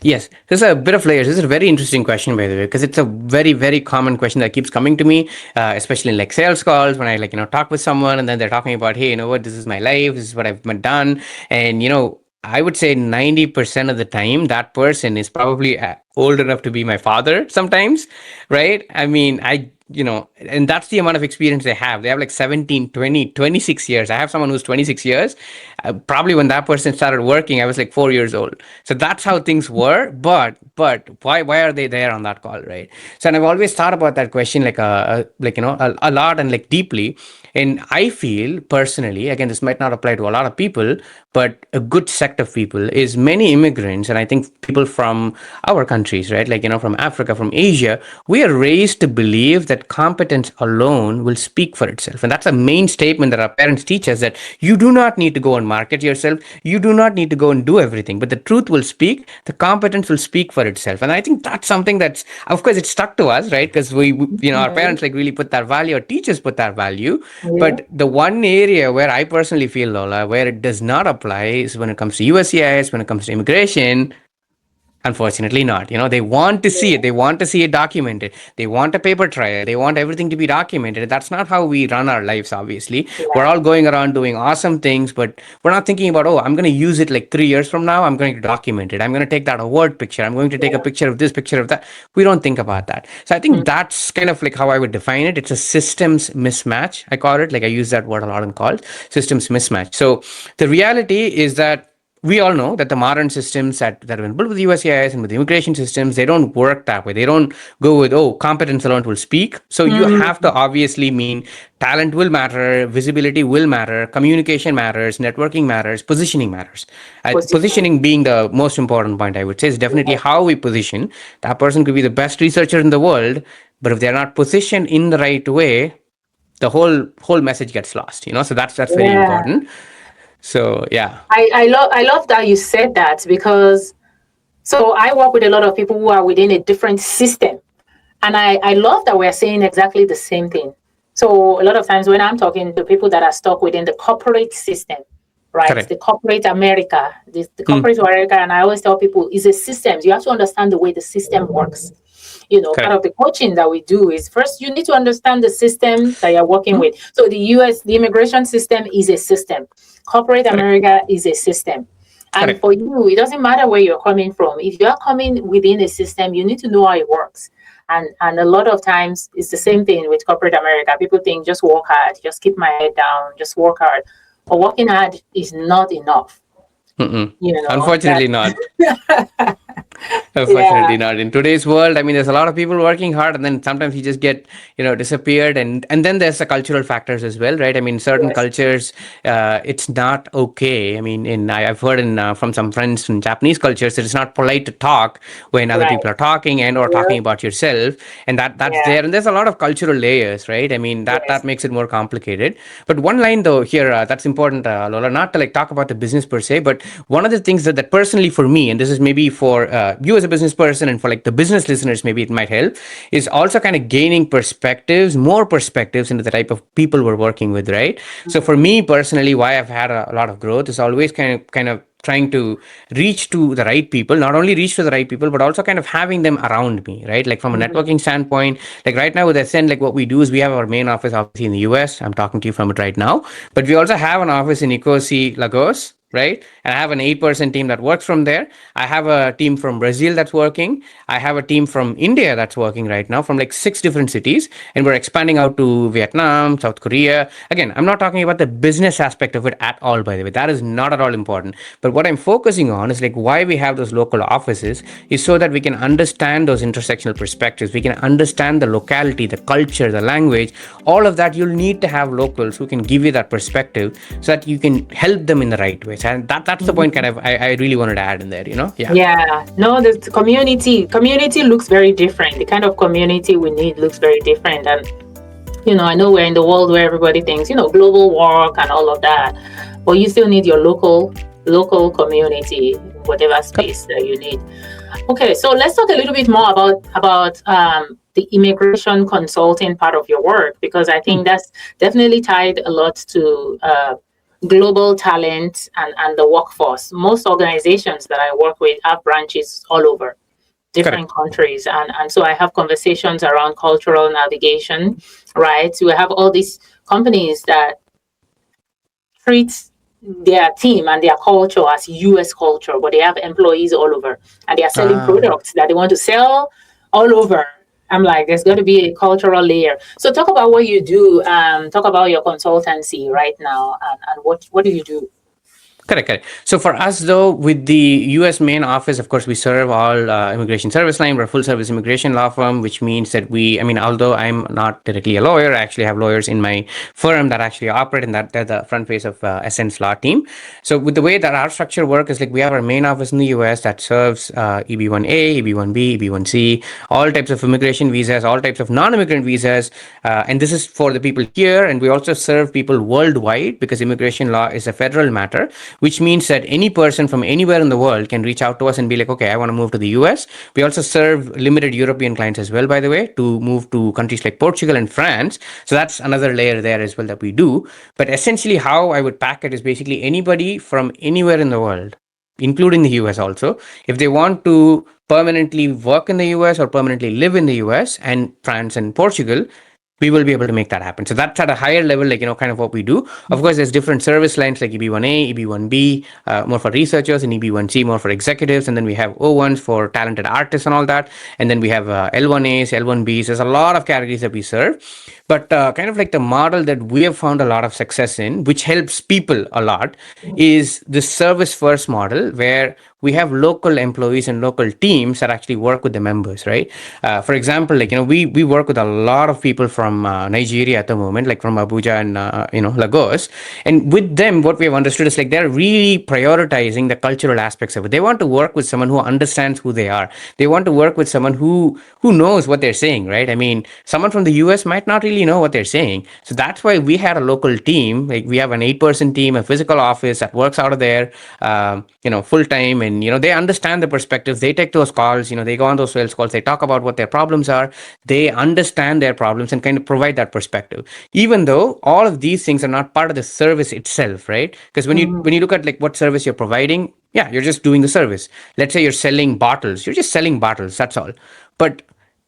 [SPEAKER 2] Yes, there's a bit of layers. This is a very interesting question, by the way, because it's a very, very common question that keeps coming to me, especially in like sales calls when I talk with someone and then they're talking about, hey, you know what, this is my life, this is what I've done, and I would say 90% of the time that person is probably old enough to be my father sometimes, right? I mean, and that's the amount of experience they have. They have like 17, 20, 26 years. I have someone who's 26 years. Probably when that person started working, I was like 4 years old. So that's how things were. But why are they there on that call, right? So, and I've always thought about that question a lot and like deeply. And I feel personally, again, this might not apply to a lot of people, but a good sect of people is many immigrants, and I think people from our countries, right? From Africa, from Asia, we are raised to believe that competence alone will speak for itself. And that's a main statement that our parents teach us, that you do not need to go and market yourself. You do not need to go and do everything, but the truth will speak. The competence will speak for itself. And I think that's something that's, of course, it's stuck to us, right? Because our parents like really put that value, or teachers put that value.
[SPEAKER 1] Yeah.
[SPEAKER 2] But the one area where I personally feel, Lola, where it does not apply is when it comes to USCIS, when it comes to immigration. Unfortunately not. They want to see it. They want to see it documented. They want a paper trail. They want everything to be documented. That's not how we run our lives, obviously. We're
[SPEAKER 1] Yeah.
[SPEAKER 2] all going around doing awesome things, but we're not thinking about, oh, I'm going to use it like 3 years from now. I'm going to document it. I'm going to take that award picture. I'm going to take a
[SPEAKER 1] Yeah.
[SPEAKER 2] picture of this, picture of that. We don't think about that. So I think that's kind of like how I would define it. It's a systems mismatch. I call it, like I use that word a lot in calls, systems mismatch. So the reality is that we all know that the modern systems that have been built with the USCIS and with the immigration systems, they don't work that way. They don't go with, oh, competence alone will speak. So you have to obviously mean talent will matter, visibility will matter, communication matters, networking matters, positioning matters.
[SPEAKER 1] Position.
[SPEAKER 2] Positioning being the most important point, I would say, is definitely how we position. That person could be the best researcher in the world, but if they're not positioned in the right way, the whole message gets lost. So that's very
[SPEAKER 1] Yeah.
[SPEAKER 2] important. So yeah.
[SPEAKER 1] I love that you said that, because so I work with a lot of people who are within a different system. And I love that we're saying exactly the same thing. So a lot of times when I'm talking to people that are stuck within the corporate system, right?
[SPEAKER 2] Correct.
[SPEAKER 1] The corporate America, the
[SPEAKER 2] Hmm.
[SPEAKER 1] corporate America, and I always tell people is a system. You have to understand the way the system works. Part of
[SPEAKER 2] Correct.
[SPEAKER 1] the coaching that we do is first you need to understand the system that you're working
[SPEAKER 2] Hmm.
[SPEAKER 1] with. So the US, the immigration system is a system. Corporate
[SPEAKER 2] Correct.
[SPEAKER 1] America is a system. And
[SPEAKER 2] Correct.
[SPEAKER 1] for you, it doesn't matter where you're coming from. If you're coming within a system, you need to know how it works. And a lot of times it's the same thing with corporate America. People think just work hard, just keep my head down, just work hard. But working hard is not enough.
[SPEAKER 2] Mm-mm.
[SPEAKER 1] That
[SPEAKER 2] Unfortunately not.
[SPEAKER 1] yeah,
[SPEAKER 2] Unfortunately not. In today's world, I mean, there's a lot of people working hard, and then sometimes you just get, disappeared, and then there's the cultural factors as well, right? I mean, certain
[SPEAKER 1] yes,
[SPEAKER 2] cultures, it's not okay. I mean, I've heard from some friends from Japanese cultures that it's not polite to talk when other
[SPEAKER 1] right.
[SPEAKER 2] people are talking and or talking
[SPEAKER 1] Yeah,
[SPEAKER 2] about yourself, and that's
[SPEAKER 1] yeah,
[SPEAKER 2] there. And there's a lot of cultural layers, right? I mean, that
[SPEAKER 1] yes.
[SPEAKER 2] makes it more complicated. But one line though here, that's important, Lola, not to like talk about the business per se, but one of the things that personally for me, and this is maybe for you as a business person and for like the business listeners, maybe it might help, is also kind of gaining perspectives, more perspectives into the type of people we're working with, right? So for
[SPEAKER 1] Mhm.
[SPEAKER 2] me personally, why I've had a lot of growth is always kind of trying to reach to the right people, not only reach to the right people but also kind of having them around me, right? Like from a
[SPEAKER 1] Mhm.
[SPEAKER 2] networking standpoint, like right now with Ascend, like what we do is we have our main office obviously in the US. I'm talking to you from it right now, but we also have an office in Nicosia, Lagos, right? And I have an 8% team that works from there. I have a team from Brazil that's working. I have a team from India that's working right now from like 6 different cities. And we're expanding out to Vietnam, South Korea. Again, I'm not talking about the business aspect of it at all, by the way. That is not at all important. But what I'm focusing on is like why we have those local offices is so that we can understand those intersectional perspectives. We can understand the locality, the culture, the language, all of that. You'll need to have locals who can give you that perspective so that you can help them in the right ways. And that's the point kind
[SPEAKER 1] Mhm.
[SPEAKER 2] of I really wanted to add in there, Yeah.
[SPEAKER 1] Yeah, no, the community looks very different. The kind of community we need looks very different. And I know we're in the world where everybody thinks, global work and all of that, but you still need your local community, whatever space that you need. Okay, so let's talk a little bit more about the immigration consulting part of your work, because I think that's definitely tied a lot to global talent and the workforce. Most organizations that I work with have branches all over different
[SPEAKER 2] Correct.
[SPEAKER 1] countries, and so I have conversations around cultural navigation, right? We have all these companies that treat their team and their culture as US culture, but they have employees all over and they are selling
[SPEAKER 2] Ah.
[SPEAKER 1] products that they want to sell all over. I'm like, there's got to be a cultural layer. So talk about what you do. Talk about your consultancy right now, and what do you do?
[SPEAKER 2] Correct, correct. So for us, though, with the U.S. main office, of course, we serve all immigration service line. We're a full service immigration law firm, which means that I mean, although I'm not directly a lawyer, I actually have lawyers in my firm that actually operate in that. They're the front face of Essence Law team. So with the way that our structure works is like we have our main office in the U.S. that serves EB1A, EB1B, EB1C, all types of immigration visas, all types of non-immigrant visas, and this is for the people here. And we also serve people worldwide because immigration law is a federal matter, which means that any person from anywhere in the world can reach out to us and be like, okay, I want to move to the US. We also serve limited European clients as well, by the way, to move to countries like Portugal and France. So that's another layer there as well that we do. But essentially, how I would pack it is basically anybody from anywhere in the world, including the US also, if they want to permanently work in the US or permanently live in the US and France and Portugal, we will be able to make that happen. So that's at a higher level, like, kind of what we do. Of course, there's different service lines like EB1A, EB1B, more for researchers, and EB1C more for executives. And then we have O1s for talented artists and all that. And then we have L1As, L1Bs. There's a lot of categories that we serve. But kind of like the model that we have found a lot of success in, which helps people a lot, is the service first model where we have local employees and local teams that actually work with the members, right? For example, like, we work with a lot of people from Nigeria at the moment, like from Abuja and, Lagos. And with them, what we have understood is like they're really prioritizing the cultural aspects of it. They want to work with someone who understands who they are. They want to work with someone who knows what they're saying, right? I mean, someone from the US might not really know what they're saying. So that's why we had a local team. Like we have an 8-person team, a physical office that works out of there, full time. And, they understand the perspectives. They take those calls, they go on those sales calls. They talk about what their problems are. They understand their problems and kind of provide that perspective. Even though all of these things are not part of the service itself, right? Because when you look at like what service you're providing, yeah, you're just doing the service. Let's say you're selling bottles. You're just selling bottles. That's all. But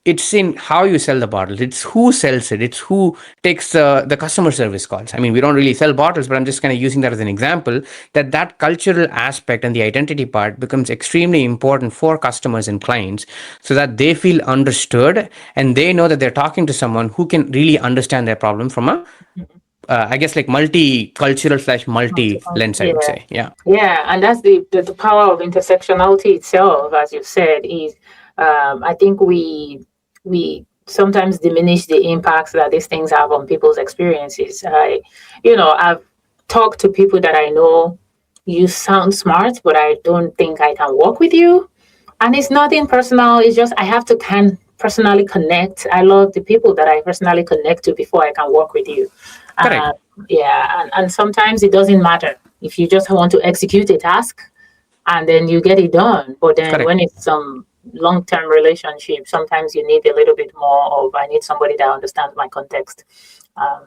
[SPEAKER 2] it's in how you sell the bottle. It's who sells it. It's who takes the customer service calls. I mean, we don't really sell bottles, but I'm just kind of using that as an example, that cultural aspect and the identity part becomes extremely important for customers and clients, so that they feel understood and they know that they're talking to someone who can really understand their problem from a I guess like multicultural / multi lens, I would
[SPEAKER 1] Yeah.
[SPEAKER 2] say. Yeah.
[SPEAKER 1] Yeah, and that's the power of intersectionality itself, as you said, is I think we sometimes diminish the impacts that these things have on people's experiences. I've talked to people that I know, you sound smart, but I don't think I can work with you. And it's nothing personal. It's just I have to can personally connect. I love the people that I personally connect to before I can work with you. Uh,
[SPEAKER 2] Correct.
[SPEAKER 1] yeah, and sometimes it doesn't matter if you just want to execute a task and then you get it done. But then
[SPEAKER 2] Correct.
[SPEAKER 1] when it's some long-term relationship, sometimes you need a little bit more of I need somebody that understands my context.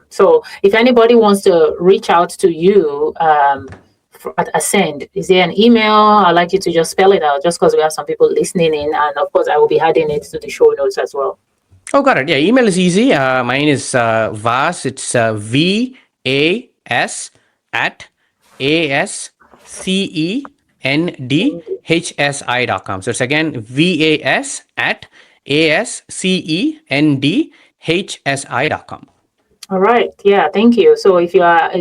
[SPEAKER 1] So if anybody wants to reach out to you at Ascend, is there an email? I'd like you to just spell it out just because we have some people listening in. And of course, I will be adding it to the show notes as well.
[SPEAKER 2] Oh, got it. Yeah, email is easy. Mine is Vas. It's VAS at ASCENDHSI.com. So it's again VAS at ASCENDHSI.com.
[SPEAKER 1] All right. Yeah, thank you. So if you are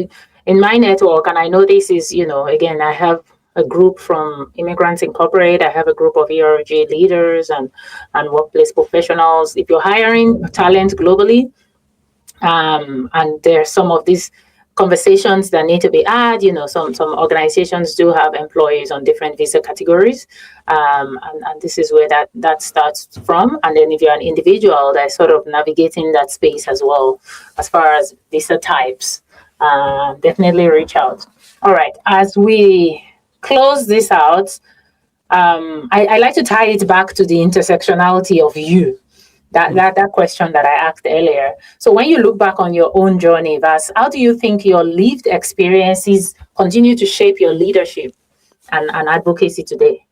[SPEAKER 1] in my network, and I know this is, again, I have a group from Immigrants Incorporated, I have a group of ERG leaders and workplace professionals. If you're hiring talent globally, and there's some of these conversations that need to be had. Some organizations do have employees on different visa categories, and this is where that starts from. And then if you're an individual, that's sort of navigating that space as well, as far as visa types. Definitely reach out. All right, as we close this out, I like to tie it back to the intersectionality of you. That question that I asked earlier. So when you look back on your own journey, Vas, how do you think your lived experiences continue to shape your leadership and advocacy today?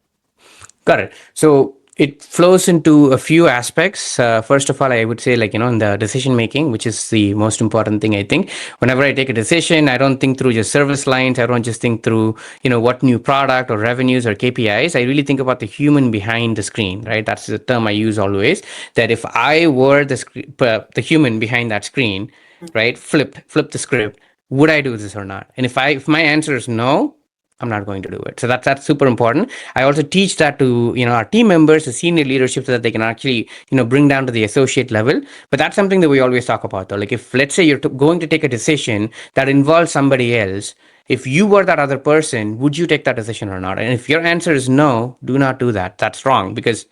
[SPEAKER 2] Got it. So it flows into a few aspects. First of all, I would say, like, in the decision making, which is the most important thing, I think. Whenever I take a decision, I don't think through just service lines. I don't just think through, what new product or revenues or KPIs. I really think about the human behind the screen, right? That's the term I use always. That if I were the human behind that screen, right, flip the script, would I do this or not? And if my answer is no, I'm not going to do it. So that's super important. I also teach that to our team members, the senior leadership, so that they can actually bring down to the associate level. But that's something that we always talk about, though. Like, if let's say you're going to take a decision that involves somebody else, if you were that other person, would you take that decision or not? And if your answer is no, do not do that. That's wrong, because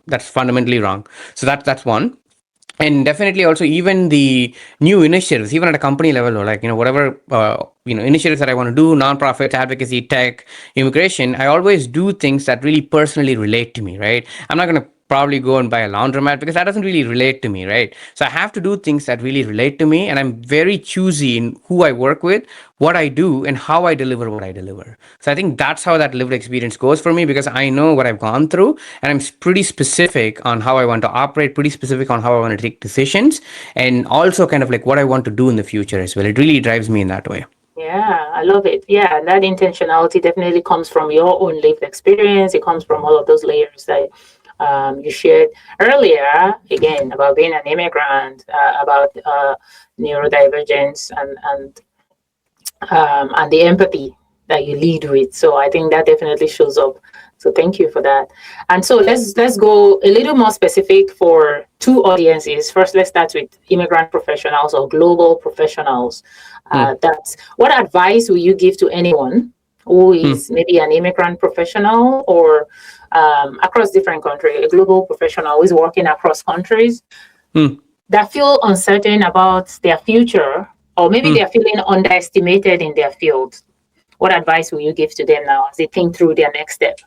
[SPEAKER 2] that's fundamentally wrong. So that's one. And definitely also, even the new initiatives, even at a company level, or like whatever initiatives that I want to do, nonprofits, advocacy, tech, immigration, I always do things that really personally relate to me, right? I'm not going to probably go and buy a laundromat because that doesn't really relate to me, right? So I have to do things that really relate to me, and I'm very choosy in who I work with, what I do, and how I deliver what I deliver. So I think that's how that lived experience goes for me, because I know what I've gone through, and I'm pretty specific on how I want to operate, pretty specific on how I want to take decisions, and also kind of like what I want to do in the future as well. It really drives me in that way.
[SPEAKER 1] Yeah, I love it. Yeah, and that intentionality definitely comes from your own lived experience. It comes from all of those layers that you shared earlier, again, about being an immigrant, about neurodivergence and the empathy that you lead with. So I think that definitely shows up So thank you for that. And so let's go a little more specific for two audiences. First, let's start with immigrant professionals or global professionals. That's what advice will you give to anyone who is maybe an immigrant professional or across different countries, a global professional who is working across countries that feel uncertain about their future, or maybe they're feeling underestimated in their field? What advice will you give to them now as they think through their next step?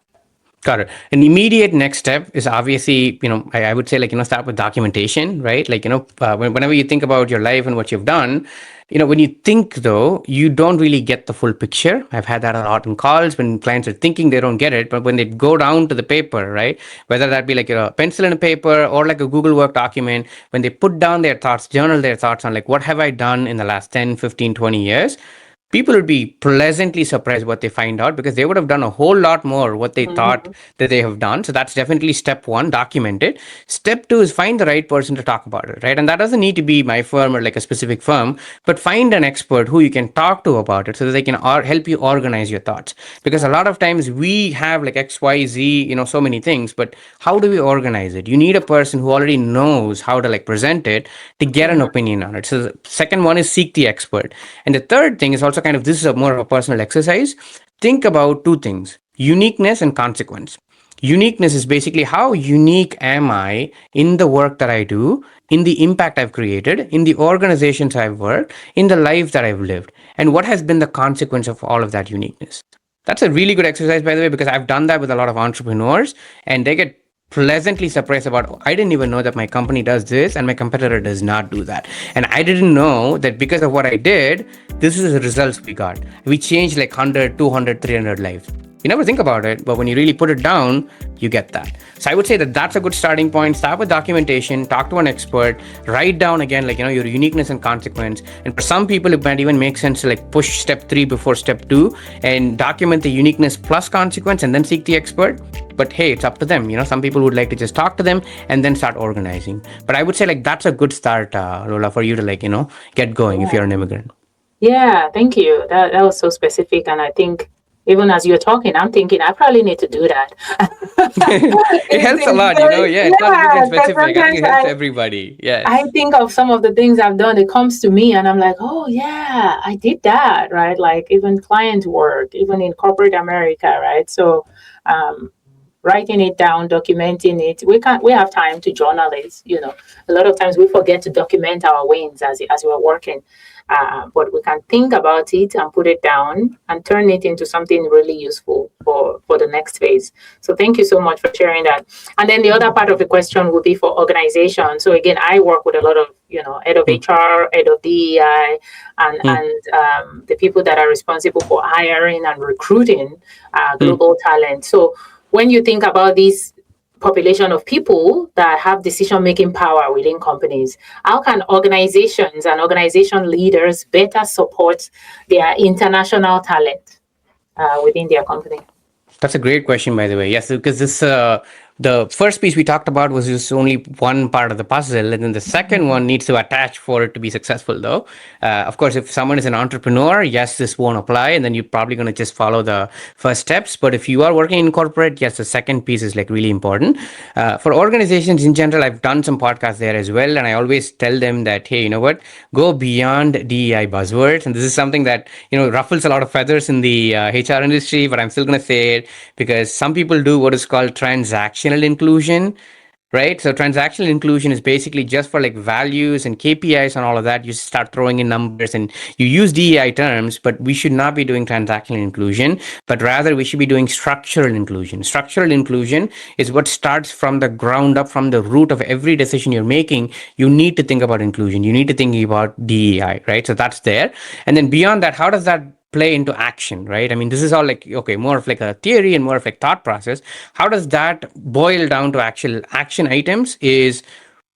[SPEAKER 2] Got it. An immediate next step is obviously, I would say, start with documentation, right? Whenever you think about your life and what you've done, when you think though, you don't really get the full picture. I've had that a lot in calls when clients are thinking they don't get it, but when they go down to the paper, right? Whether that be like a pencil and a paper or like a Google Work document, when they put down their thoughts, journal their thoughts on like, what have I done in the last 10, 15, 20 years? People would be pleasantly surprised what they find out because they would have done a whole lot more what they thought that they have done. So that's definitely step one, document it. Step two is find the right person to talk about it, right? And that doesn't need to be my firm or like a specific firm, but find an expert who you can talk to about it so that they can help you organize your thoughts. Because a lot of times we have like X, Y, Z, so many things, but how do we organize it? You need a person who already knows how to like present it to get an opinion on it. So the second one is seek the expert. And the third thing is also kind of, this is more of a personal exercise. Think about two things: uniqueness and consequence. Uniqueness is basically how unique am I in the work that I do, in the impact I've created, in the organizations I've worked, in the life that I've lived, and what has been the consequence of all of that uniqueness. That's a really good exercise, by the way, because I've done that with a lot of entrepreneurs and they get pleasantly surprised about, I didn't even know that my company does this and my competitor does not do that. And I didn't know that because of what I did, this is the results we got. We changed like 100, 200, 300 lives. You never think about it, but when you really put it down, you get that. So I would say that that's a good starting point. Start with documentation, talk to an expert, write down again, like, your uniqueness and consequence. And for some people, it might even make sense to like push step 3 before step 2 and document the uniqueness plus consequence and then seek the expert. But hey, it's up to them. Some people would like to just talk to them and then start organizing. But I would say like that's a good start, Lola, for you to like, get going if you're an immigrant.
[SPEAKER 1] Yeah, thank you. That was so specific. And I think even as you're talking, I'm thinking I probably need to do that.
[SPEAKER 2] It helps a lot, Yeah, it's not immigrant specific. I think it helps everybody. Yes.
[SPEAKER 1] I think of some of the things I've done. It comes to me and I'm like, oh yeah, I did that, right? Like even client work, even in corporate America, right? So writing it down, documenting it. We have time to journal it. A lot of times we forget to document our wins as we're working. But we can think about it and put it down and turn it into something really useful for the next phase. So thank you so much for sharing that. And then the other part of the question would be for organization. So again, I work with a lot of, head of HR, head of DEI, and the people that are responsible for hiring and recruiting global talent. So when you think about this population of people that have decision-making power within companies, how can organizations and organization leaders better support their international talent within their company?
[SPEAKER 2] That's a great question, by the way. Yes, because this the first piece we talked about was just only one part of the puzzle, and then the second one needs to attach for it to be successful, though. Of course, if someone is an entrepreneur, yes, this won't apply, and then you're probably going to just follow the first steps. But if you are working in corporate, yes, the second piece is like really important. For organizations in general, I've done some podcasts there as well, and I always tell them that, hey, you know what, go beyond DEI buzzwords, and this is something that ruffles a lot of feathers in the HR industry, but I'm still going to say it because some people do what is called transactional inclusion, right? So transactional inclusion is basically just for like values and KPIs and all of that. You start throwing in numbers and you use DEI terms, but we should not be doing transactional inclusion, but rather we should be doing structural inclusion. Structural inclusion is what starts from the ground up, from the root of every decision you're making. You need to think about inclusion. You need to think about DEI, right? So that's there. And then beyond that, how does that play into action, right? I mean, this is all like, okay, more of like a theory and more of like thought process. How does that boil down to actual action items is,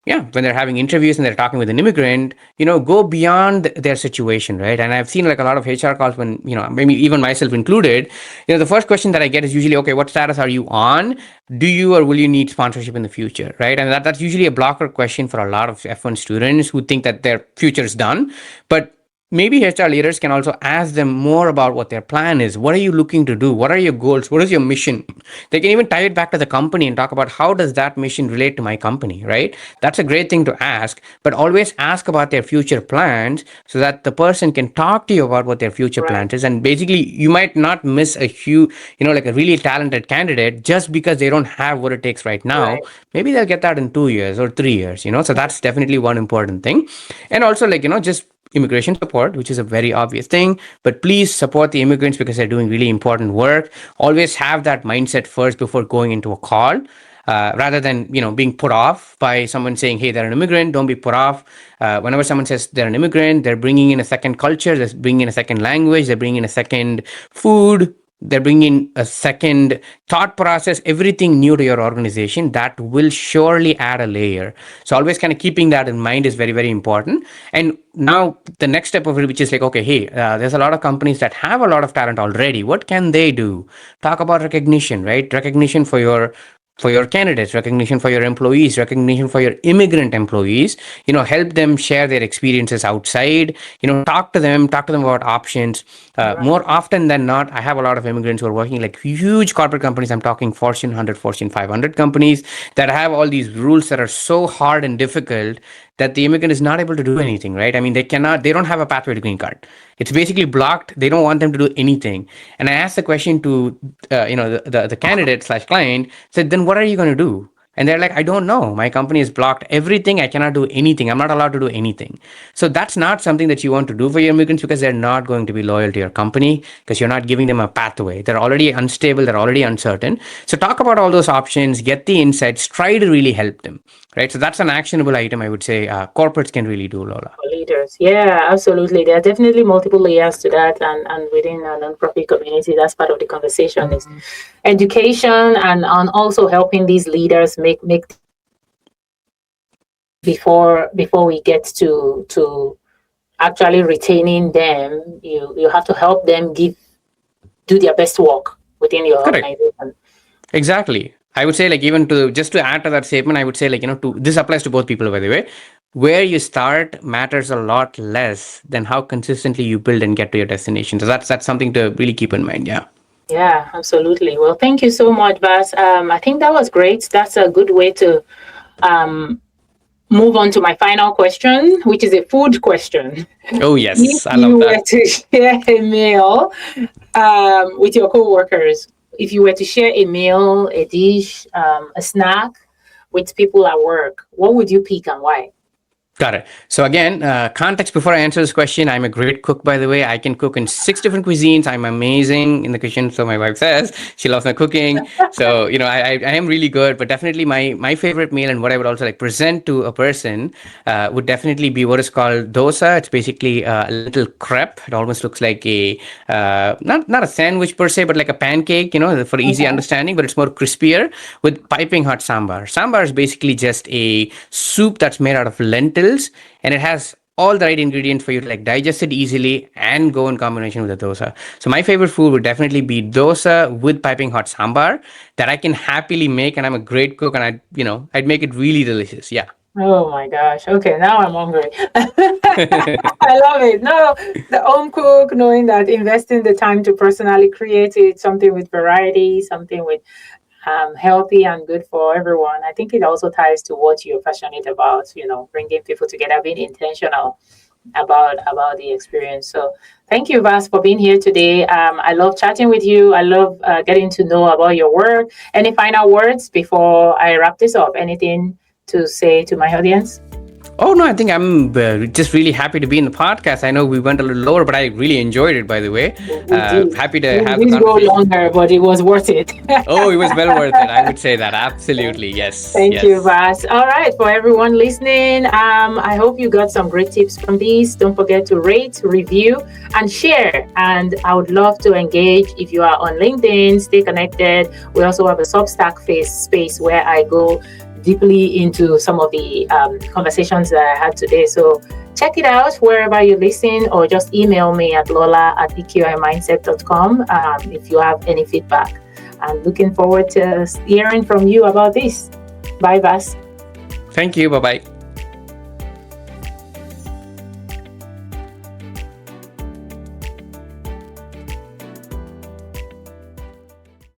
[SPEAKER 2] when they're having interviews and they're talking with an immigrant, go beyond their situation, right? And I've seen like a lot of HR calls when, maybe even myself included, the first question that I get is usually, okay, what status are you on? Do you or will you need sponsorship in the future, right? And that's usually a blocker question for a lot of F1 students who think that their future is done. But maybe HR leaders can also ask them more about what their plan is. What are you looking to do? What are your goals? What is your mission? They can even tie it back to the company and talk about how does that mission relate to my company, right? That's a great thing to ask, but always ask about their future plans so that the person can talk to you about what their future
[SPEAKER 1] Right.
[SPEAKER 2] plans is. And basically, you might not miss a huge, like a really talented candidate just because they don't have what it takes right now.
[SPEAKER 1] Right.
[SPEAKER 2] Maybe they'll get that in 2 years or 3 years. So that's definitely one important thing. And also, just immigration support, which is a very obvious thing, but please support the immigrants because they're doing really important work. Always have that mindset first before going into a call. Rather than being put off by someone saying, hey, they're an immigrant, don't be put off. Whenever someone says they're an immigrant, they're bringing in a second culture, they're bringing in a second language, they're bringing in a second food, they're bringing a second thought process, everything new to your organization. That will surely add a layer. So always kind of keeping that in mind is very, very important. And now the next step of it, which is like, okay, hey, there's a lot of companies that have a lot of talent already. What can they do? Talk about recognition, right? Recognition for your candidates, recognition for your employees, recognition for your immigrant employees. Help them share their experiences outside. Talk to them about options.
[SPEAKER 1] Right.
[SPEAKER 2] More often than not, I have a lot of immigrants who are working like huge corporate companies. I'm talking Fortune 100, Fortune 500 companies that have all these rules that are so hard and difficult that the immigrant is not able to do anything, right? I mean, they don't have a pathway to green card. It's basically blocked. They don't want them to do anything. And I asked the question to, the candidate slash client, said, then what are you going to do? And they're like, I don't know. My company is blocked everything. I cannot do anything. I'm not allowed to do anything. So that's not something that you want to do for your immigrants because they're not going to be loyal to your company because you're not giving them a pathway. They're already unstable. They're already uncertain. So talk about all those options, get the insights, try to really help them, right? So that's an actionable item I would say corporates can really do, Lola.
[SPEAKER 1] For leaders. Yeah, absolutely. There are definitely multiple layers to that, and within a nonprofit community, that's part of the conversation is education and also helping these leaders make before we get to actually retaining them. You have to help them do their best work within your
[SPEAKER 2] Correct.
[SPEAKER 1] organization.
[SPEAKER 2] Exactly. I would say, like, even to just to add to that statement, I would say, like, to this applies to both people, by the way. Where you start matters a lot less than how consistently you build and get to your destination. So that's something to really keep in mind. Yeah.
[SPEAKER 1] Yeah, absolutely. Well, thank you so much, Vas. I think that was great. That's a good way to um, move on to my final question, which is a food question.
[SPEAKER 2] Oh
[SPEAKER 1] If
[SPEAKER 2] yes, I love
[SPEAKER 1] you were
[SPEAKER 2] that.
[SPEAKER 1] to share a meal with your coworkers, if you were to share a meal, a dish, a snack with people at work, what would you pick and why?
[SPEAKER 2] Got it. So again, context before I answer this question. I'm a great cook, by the way. I can cook in 6 different cuisines. I'm amazing in the kitchen. So my wife says she loves my cooking. So I am really good. But definitely my favorite meal and what I would also like present to a person would definitely be what is called dosa. It's basically a little crepe. It almost looks like a not a sandwich per se, but like a pancake. For easy
[SPEAKER 1] Okay.
[SPEAKER 2] understanding. But it's more crispier with piping hot sambar. Sambar is basically just a soup that's made out of lentils and it has all the right ingredients for you to like digest it easily and go in combination with the dosa. So my favorite food would definitely be dosa with piping hot sambar that I can happily make, and I'm a great cook, and I'd make it really delicious. Yeah.
[SPEAKER 1] Oh my gosh. Okay, now I'm hungry. I love it. No, the home cook, knowing that investing the time to personally create it, something with variety, something with healthy and good for everyone. I think it also ties to what you're passionate about, bringing people together, being intentional about the experience. So thank you, Vas, for being here today. I love chatting with you. I love getting to know about your work. Any final words before I wrap this up? Anything to say to my audience?
[SPEAKER 2] Oh no, I think I'm just really happy to be in the podcast. I know we went a little lower, but I really enjoyed it. By the way,
[SPEAKER 1] We did.
[SPEAKER 2] happy to have
[SPEAKER 1] We
[SPEAKER 2] the
[SPEAKER 1] did go
[SPEAKER 2] conversation.
[SPEAKER 1] longer, but it was worth it.
[SPEAKER 2] Oh, it was well worth it. I would say that absolutely. Yes,
[SPEAKER 1] Thank you,
[SPEAKER 2] yes.
[SPEAKER 1] Vas. All right, for everyone listening, I hope you got some great tips from these. Don't forget to rate, review, and share. And I would love to engage if you are on LinkedIn. Stay connected. We also have a Substack space where I go deeply into some of the conversations that I had today. So check it out wherever you listen, or just email me at lola@eqimindset.com if you have any feedback. I'm looking forward to hearing from you about this. Bye, Vas.
[SPEAKER 2] Thank you. Bye bye.